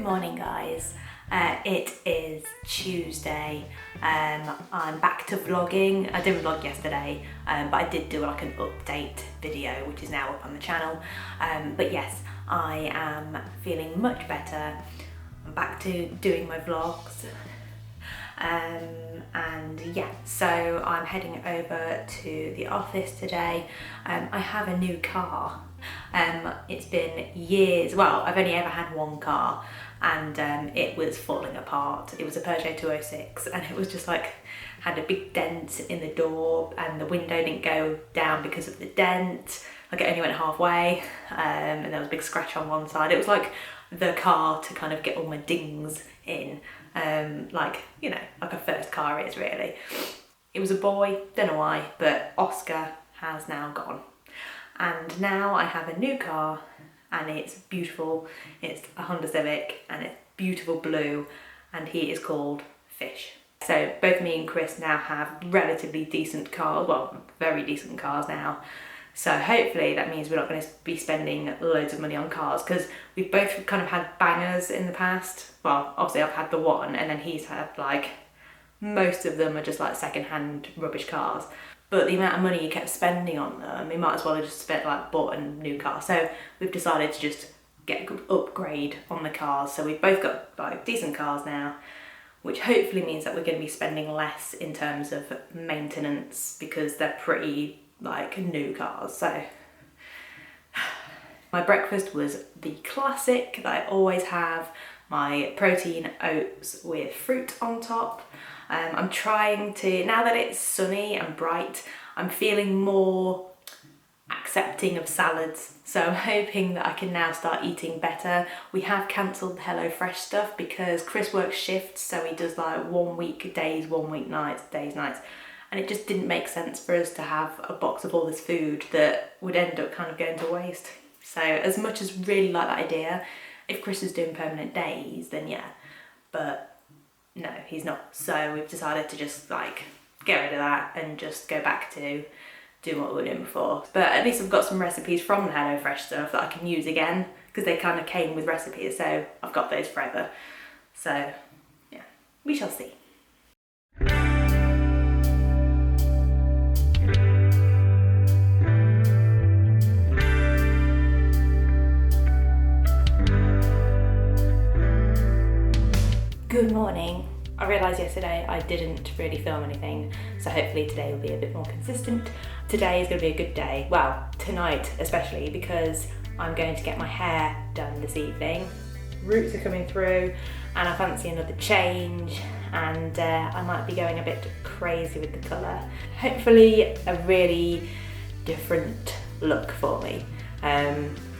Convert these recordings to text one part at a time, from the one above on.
Morning guys, it is Tuesday. I'm back to vlogging. I didn't vlog yesterday, but I did do like an update video which is now up on the channel. But yes, I am feeling much better. I'm back to doing my vlogs. And yeah, so I'm heading over to the office today. I have a new car. It's been years, well, I've only ever had one car, and it was falling apart. It was a Peugeot 206, and it was just like, had a big dent in the door, and the window didn't go down because of the dent. Like it only went halfway, and there was a big scratch on one side. It was like the car to kind of get all my dings in, like, you know, like a first car is really. It was a boy, don't know why, but Oscar has now gone. And now I have a new car, and it's beautiful. It's a Honda Civic, and it's beautiful blue, and he is called Fish. So both me and Chris now have relatively decent cars, well, very decent cars now. So hopefully that means we're not going to be spending loads of money on cars, because we've both kind of had bangers in the past. Well, obviously I've had the one, and then he's had like, most of them are just like second-hand rubbish cars. But the amount of money you kept spending on them, you might as well have just spent like bought a new car. So we've decided to just get a good upgrade on the cars. So we've both got like decent cars now, which hopefully means that we're going to be spending less in terms of maintenance, because they're pretty like new cars. So my breakfast was the classic that I always have, my protein oats with fruit on top. I'm trying to, now that it's sunny and bright, I'm feeling more accepting of salads. So I'm hoping that I can now start eating better. We have cancelled the HelloFresh stuff because Chris works shifts, so he does like 1 week days, 1 week nights, days, nights. And it just didn't make sense for us to have a box of all this food that would end up kind of going to waste. So as much as really like that idea, if Chris is doing permanent days, then yeah, but no, he's not. So we've decided to just like get rid of that and just go back to doing what we were doing before. But at least I've got some recipes from the HelloFresh stuff that I can use again, because they kind of came with recipes, so I've got those forever. So yeah, we shall see. Good morning. I realised yesterday I didn't really film anything, so hopefully today will be a bit more consistent. Today is going to be a good day, well, tonight especially, because I'm going to get my hair done this evening. Roots are coming through, and I fancy another change, and I might be going a bit crazy with the colour. Hopefully a really different look for me,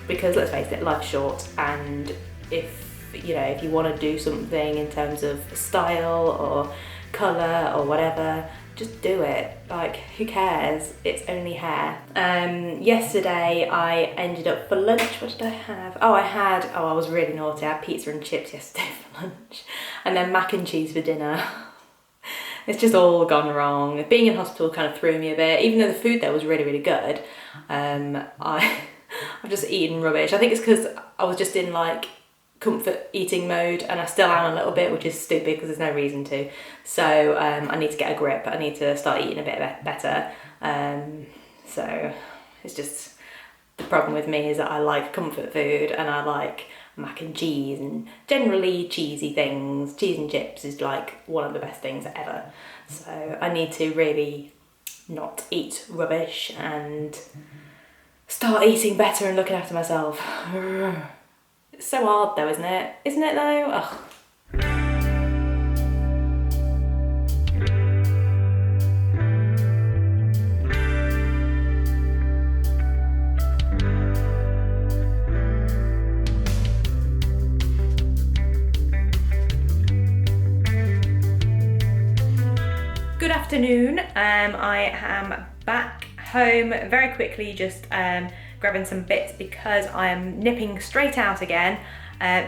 because let's face it, life's short, and if you want to do something in terms of style or colour or whatever, just do it. Like, who cares? It's only hair. Yesterday I ended up for lunch, what did I have? I was really naughty. I had pizza and chips yesterday for lunch, and then mac and cheese for dinner. It's just all gone wrong. Being in hospital kind of threw me a bit, even though the food there was really, really good. I've just eaten rubbish. I think it's because I was just in like comfort eating mode, and I still am a little bit, which is stupid because there's no reason to. So I need to get a grip. I need to start eating a bit better. So it's just, the problem with me is that I like comfort food, and I like mac and cheese and generally cheesy things. Cheese and chips is like one of the best things ever. So I need to really not eat rubbish and start eating better and looking after myself. It's so hard though, isn't it? Isn't it though? Ugh. Good afternoon. I am back home very quickly, just grabbing some bits because I am nipping straight out again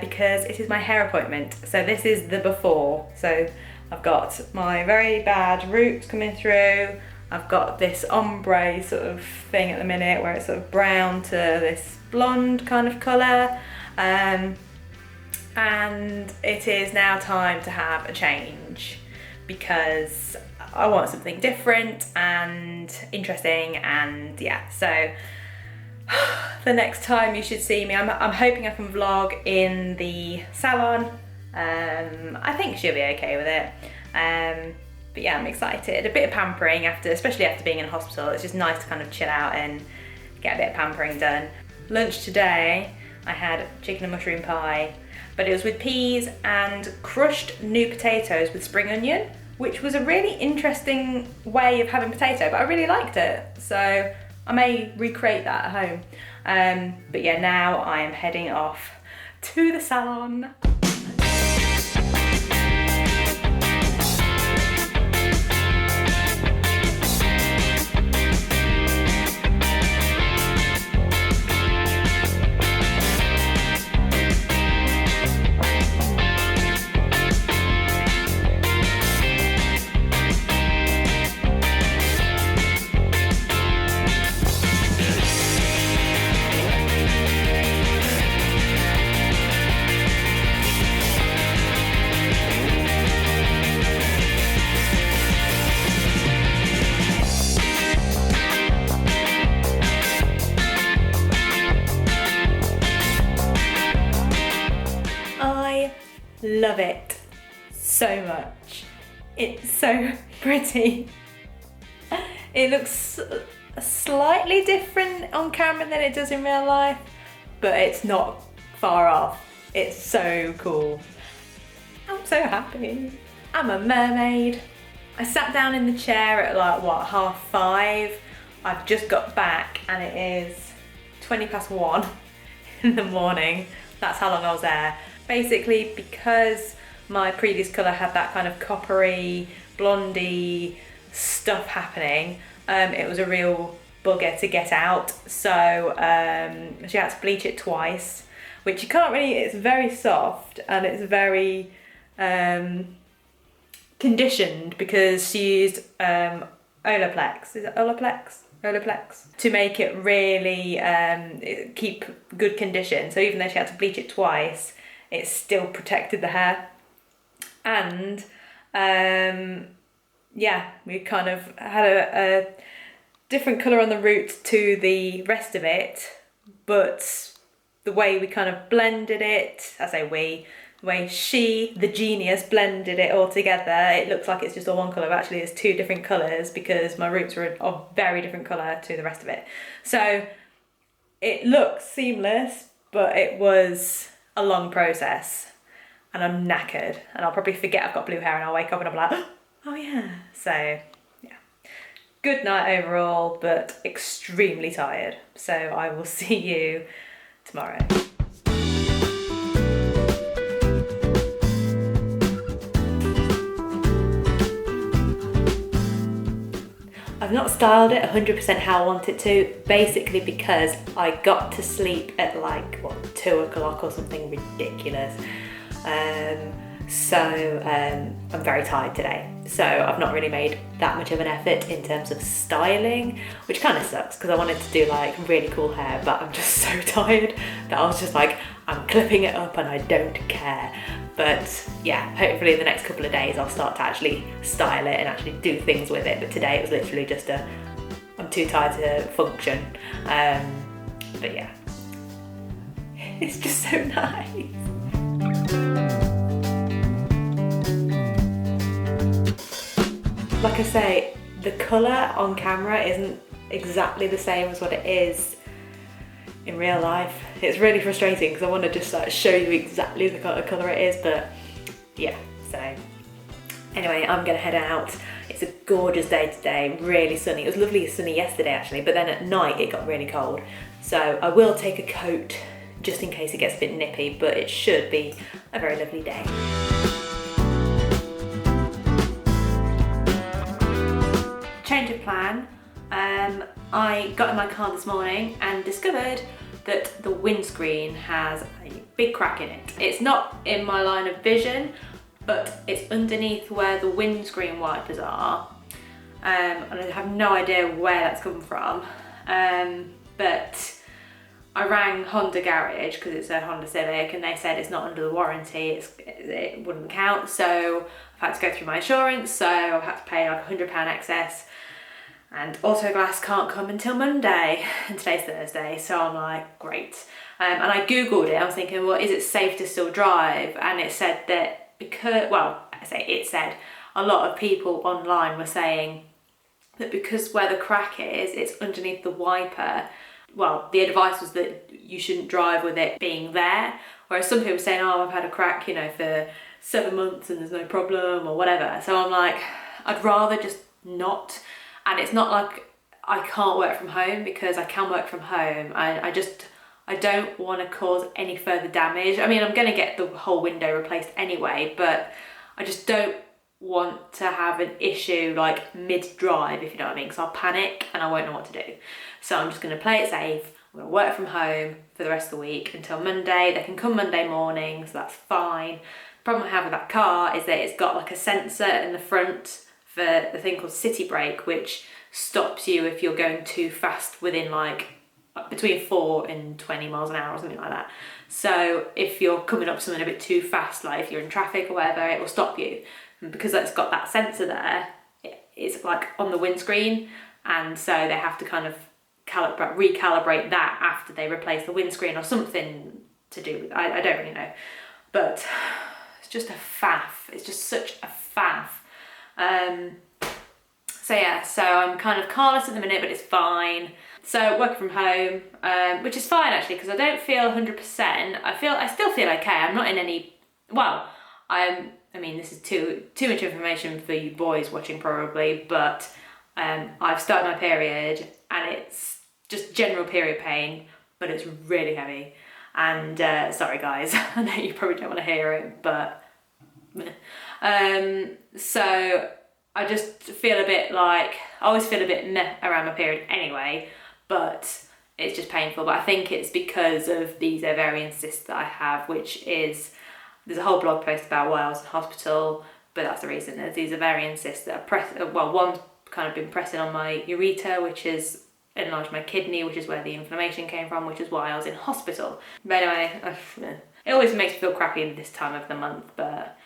because it is my hair appointment. So this is the before. So I've got my very bad roots coming through. I've got this ombre sort of thing at the minute where it's sort of brown to this blonde kind of colour. And it is now time to have a change because I want something different and interesting, and yeah, so the next time you should see me, I'm hoping I can vlog in the salon. I think she'll be okay with it. But yeah, I'm excited. A bit of pampering especially after being in hospital. It's just nice to kind of chill out and get a bit of pampering done. Lunch today, I had chicken and mushroom pie, but it was with peas and crushed new potatoes with spring onion, which was a really interesting way of having potato, but I really liked it. So I may recreate that at home. But yeah, now I am heading off to the salon. Love it so much. It's so pretty. It looks slightly different on camera than it does in real life, but it's not far off. It's so cool. I'm so happy. I'm a mermaid. I sat down in the chair at like, what, 5:30? I've just got back and it is 1:20 in the morning. That's how long I was there. Basically, because my previous colour had that kind of coppery, blondie stuff happening, it was a real bugger to get out. So she had to bleach it twice, which you can't really, it's very soft and it's very conditioned because she used Olaplex. Is it Olaplex? Olaplex to make it really keep good condition. So even though she had to bleach it twice, it still protected the hair. And yeah, we kind of had a different colour on the roots to the rest of it, but the way we kind of blended it, I say we, the way she, the genius, blended it all together, it looks like it's just all one colour, but actually it's two different colours because my roots were of very different colour to the rest of it. So it looks seamless, but it was a long process and I'm knackered and I'll probably forget I've got blue hair and I'll wake up and I'll be like, oh yeah. So yeah, good night overall, but extremely tired. So I will see you tomorrow. I've not styled it 100% how I want it to, basically because I got to sleep at like, what, 2 o'clock or something ridiculous. So I'm very tired today. So I've not really made that much of an effort in terms of styling, which kind of sucks because I wanted to do like really cool hair, but I'm just so tired that I was just like, I'm clipping it up and I don't care. But yeah, hopefully in the next couple of days I'll start to actually style it and actually do things with it. But today it was literally just I'm too tired to function. But yeah, it's just so nice. Like I say, the colour on camera isn't exactly the same as what it is in real life. It's really frustrating because I want to just like show you exactly the kind of colour it is, but yeah, so anyway, I'm gonna head out. It's a gorgeous day today, really sunny. It was lovely sunny yesterday actually, but then at night it got really cold. So I will take a coat just in case it gets a bit nippy, but it should be a very lovely day. Change of plan. I got in my car this morning and discovered that the windscreen has a big crack in it. It's not in my line of vision, but it's underneath where the windscreen wipers are. And I have no idea where that's come from. But I rang Honda Garage because it's a Honda Civic and they said it's not under the warranty, it wouldn't count. So I've had to go through my insurance, so I've had to pay like £100 excess. And Autoglass can't come until Monday, and today's Thursday, so I'm like, great. And I googled it, I was thinking, well, is it safe to still drive? And it said that because, well, it said a lot of people online were saying that because where the crack is, it's underneath the wiper. Well, the advice was that you shouldn't drive with it being there, whereas some people were saying, oh, I've had a crack, you know, for 7 months and there's no problem or whatever. So I'm like, I'd rather just not. And it's not like I can't work from home, because I can work from home. I don't want to cause any further damage. I mean, I'm going to get the whole window replaced anyway, but I just don't want to have an issue like mid-drive, if you know what I mean, because I'll panic and I won't know what to do. So I'm just going to play it safe. I'm going to work from home for the rest of the week until Monday. They can come Monday morning, so that's fine. The problem I have with that car is that it's got like a sensor in the front for the thing called city brake, which stops you if you're going too fast within like between 4 and 20 miles an hour or something like that. So if you're coming up something a bit too fast, like if you're in traffic or whatever, it will stop you. And because it's got that sensor there, it's like on the windscreen, and so they have to kind of recalibrate that after they replace the windscreen or something to do with, I don't really know. But it's just a faff. It's just such a faff. So yeah, so I'm kind of carless at the minute, but it's fine. So working from home, which is fine actually, because I don't feel 100%. I still feel okay. I'm not in any, well, I mean, this is too much information for you boys watching probably, but I've started my period and it's just general period pain, but it's really heavy. And sorry guys, I know you probably don't want to hear it, but so I just feel a bit like, I always feel a bit meh around my period anyway, but it's just painful. But I think it's because of these ovarian cysts that I have, which is, there's a whole blog post about why I was in hospital, but that's the reason. There's these ovarian cysts that are well, one's kind of been pressing on my ureter, which has enlarged my kidney, which is where the inflammation came from, which is why I was in hospital. But anyway, it always makes me feel crappy this time of the month, but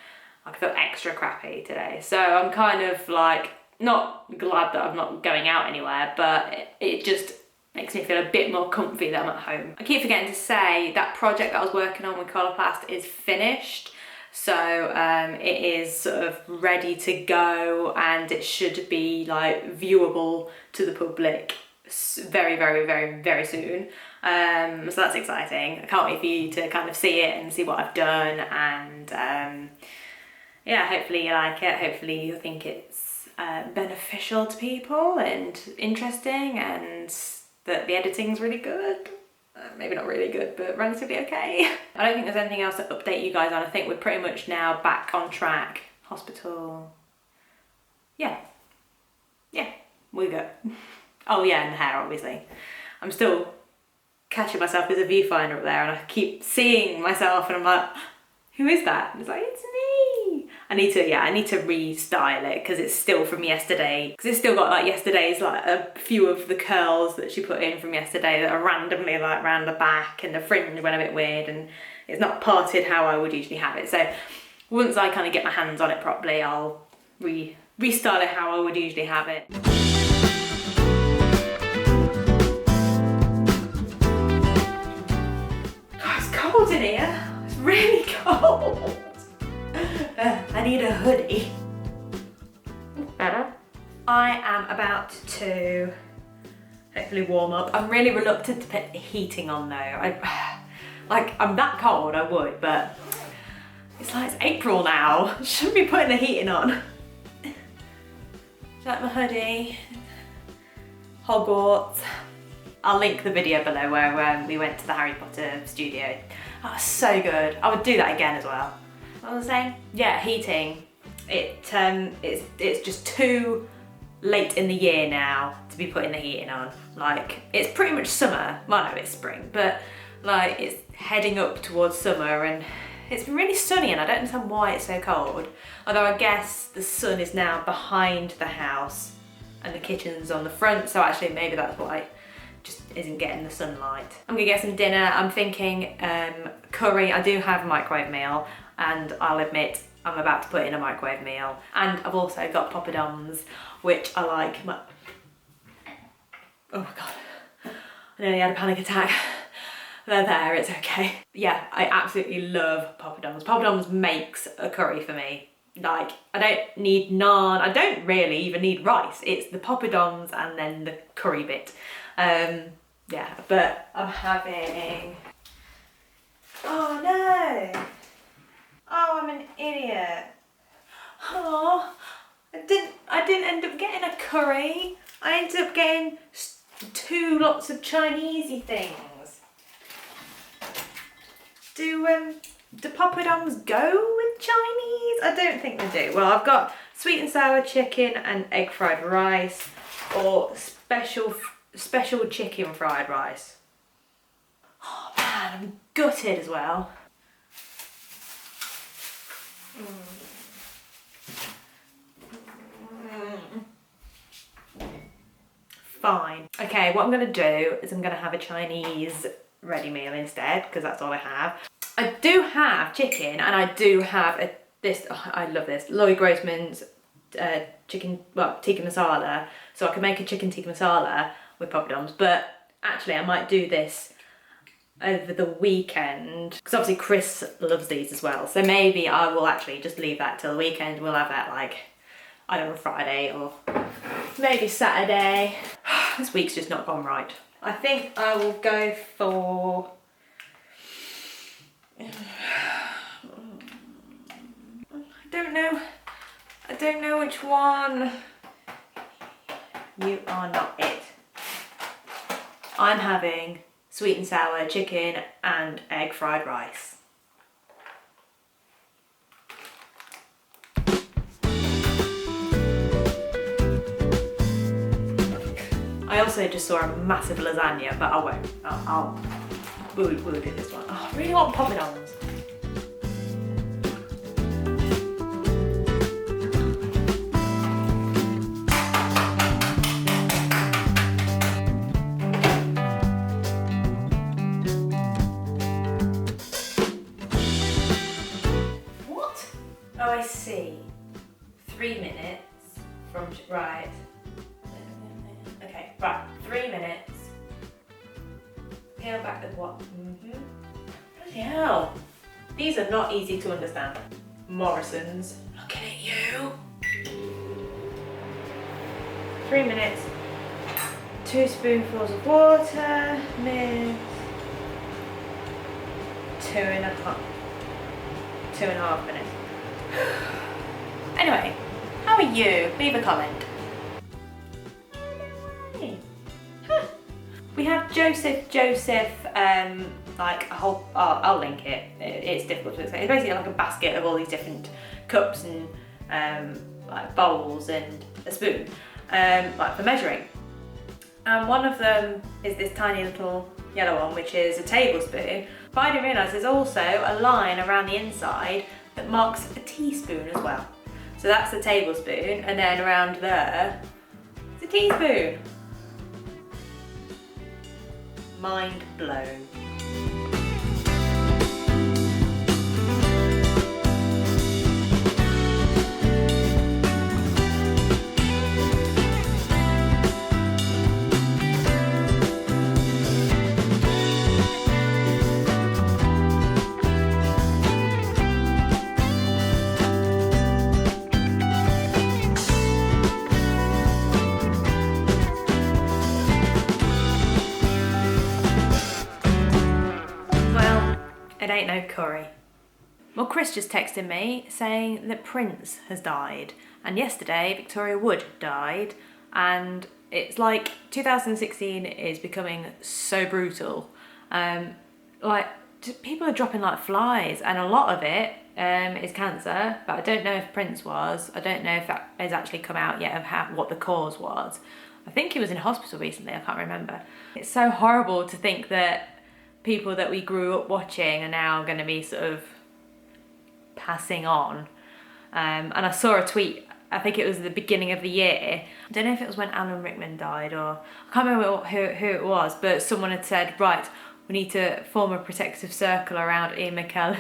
I feel extra crappy today. So I'm kind of like, not glad that I'm not going out anywhere, but it just makes me feel a bit more comfy that I'm at home. I keep forgetting to say that project that I was working on with Coloplast is finished. So it is sort of ready to go, and it should be like viewable to the public very, very, very, very soon. So that's exciting. I can't wait for you to kind of see it and see what I've done, and yeah, hopefully you like it. Hopefully you think it's beneficial to people and interesting, and that the editing's really good. Maybe not really good, but relatively okay. I don't think there's anything else to update you guys on. I think we're pretty much now back on track. Hospital. Yeah, we're good. Oh yeah, and the hair, obviously. I'm still catching myself. There's a viewfinder up there and I keep seeing myself and I'm like, who is that? And it's like, it's me. I need to restyle it because it's still from yesterday. Because it's still got like yesterday's, like a few of the curls that she put in from yesterday that are randomly like around the back, and the fringe went a bit weird and it's not parted how I would usually have it. So once I kind of get my hands on it properly, I'll restyle it how I would usually have it. Oh, it's cold in here. It's really cold. I need a hoodie. I am about to hopefully warm up. I'm really reluctant to put the heating on though. I'm that cold, I would, but it's like it's April now. Shouldn't be putting the heating on. Do you like my hoodie? Hogwarts. I'll link the video below where we went to the Harry Potter studio. That was so good. I would do that again as well. What was I saying? Yeah, heating. It's just too late in the year now to be putting the heating on. Like, it's pretty much summer. Well, no, it's spring, but like it's heading up towards summer and it's really sunny and I don't understand why it's so cold. Although I guess the sun is now behind the house and the kitchen's on the front, so actually maybe that's why just isn't getting the sunlight. I'm gonna get some dinner. I'm thinking curry. I do have a microwave meal and I'll admit I'm about to put in a microwave meal. And I've also got poppadoms, which I like. Oh my God, I nearly had a panic attack. They're there, it's okay. Yeah, I absolutely love poppadoms. Poppadoms makes a curry for me. Like, I don't need naan, I don't really even need rice. It's the poppadoms and then the curry bit. Yeah, but I'm having... Oh no! Oh, I'm an idiot. Oh, I didn't end up getting a curry. I ended up getting 2 lots of Chinesey things. Do poppadoms go with Chinese? I don't think they do. Well, I've got sweet and sour chicken and egg fried rice, or special chicken fried rice. Oh man, I'm gutted as well. Fine. Okay, what I'm gonna do is I'm gonna have a Chinese ready meal instead, because that's all I have. I do have chicken and I do have this, oh, I love this, Lloyd Grossman's chicken, well, tikka masala. So I can make a chicken tikka masala with poppadoms, but actually I might do this over the weekend, because obviously Chris loves these as well. So maybe I will actually just leave that till the weekend and we'll have that like, I don't know, Friday or maybe Saturday. This week's just not gone right. I think I will go for... I don't know which one. You are not it. I'm having sweet and sour chicken and egg fried rice. I also just saw a massive lasagna, but I won't. We'll do this one. Oh, I really want poppadoms. What? Oh, I see. 3 minutes from, right. Okay, right, 3 minutes. Peel back the what? Bloody hell. These are not easy to understand. Morrison's. Looking at you. 3 minutes. 2 spoonfuls of water. Mix. 2.5 minutes. Anyway, how are you? Leave a comment. We have JosephJoseph, like a whole, I'll link it, it's difficult to explain. It's basically like a basket of all these different cups and like bowls and a spoon, like for measuring. And one of them is this tiny little yellow one, which is a tablespoon. But I didn't realise there's also a line around the inside that marks a teaspoon as well. So that's the tablespoon, and then around there, it's a teaspoon. Mind blown. ain't no curry. Well, Chris just texted me saying that Prince has died, and yesterday Victoria Wood died, and it's like 2016 is becoming so brutal. Like, people are dropping like flies, and a lot of it is cancer, but I don't know if Prince was. I don't know if that has actually come out yet of what the cause was. I think he was in hospital recently, I can't remember. It's so horrible to think that people that we grew up watching are now going to be sort of passing on. And I saw a tweet, I think it was the beginning of the year. I don't know if it was when Alan Rickman died, or I can't remember who it was, but someone had said, right, we need to form a protective circle around Ian McKellen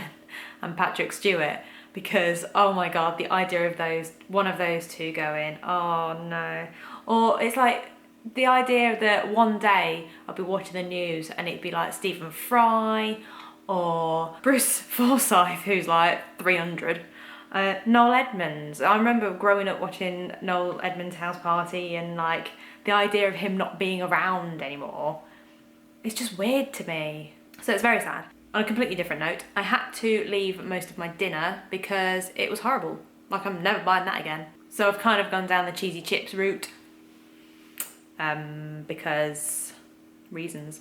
and Patrick Stewart, because oh my god, the idea of one of those two going, oh no. Or it's like the idea that one day I'll be watching the news and it'd be like Stephen Fry or Bruce Forsyth, who's like 300. Noel Edmonds. I remember growing up watching Noel Edmonds' House Party, and like the idea of him not being around anymore, it's just weird to me. So it's very sad. On a completely different note, I had to leave most of my dinner because it was horrible. Like, I'm never buying that again. So I've kind of gone down the cheesy chips route because reasons.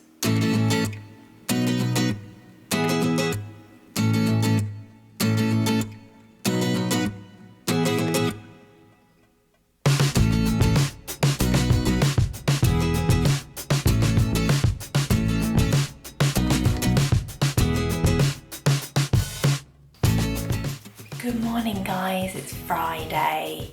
Good morning guys, it's Friday.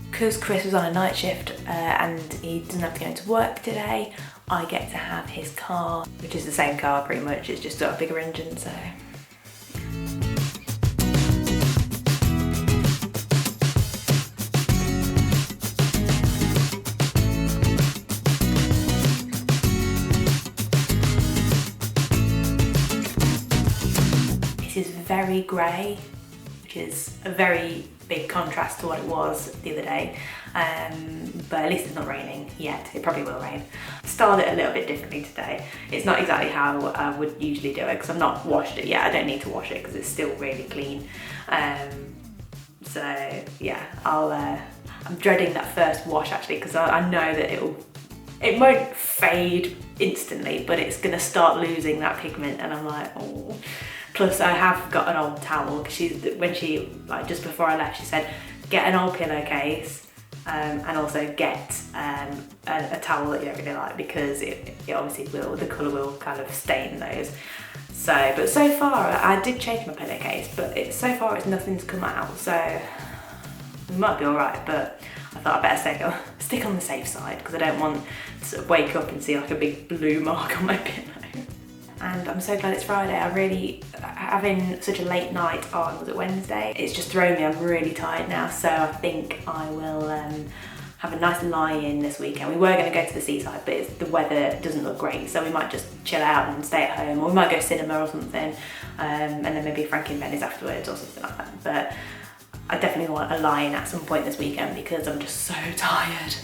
Because Chris was on a night shift and he doesn't have to go into work today, I get to have his car, which is the same car pretty much, it's just got a bigger engine, so. This is very grey, which is a very big contrast to what it was the other day, but at least it's not raining yet. It probably will rain. Styled it a little bit differently today. It's not exactly how I would usually do it because I've not washed it yet. I don't need to wash it because it's still really clean. So yeah, I'm dreading that first wash actually, because I know that it won't fade instantly, but it's gonna start losing that pigment, and I'm like, oh. Plus I have got an old towel, because like just before I left, she said, get an old pillowcase and also get a towel that you don't really like, because it obviously the colour will kind of stain those. But so far, I did change my pillowcase, but so far nothing's come out, so we might be alright, but I thought I'd better stick on the safe side, because I don't want to sort of wake up and see like a big blue mark on my pillow. And I'm so glad it's Friday. Having such a late night on, was it Wednesday? It's just thrown me, I'm really tired now, so I think I will have a nice lie-in this weekend. We were going to go to the seaside, but the weather doesn't look great, so we might just chill out and stay at home, or we might go cinema or something, and then maybe Frankie and Benny's afterwards or something like that. But I definitely want a lie-in at some point this weekend because I'm just so tired.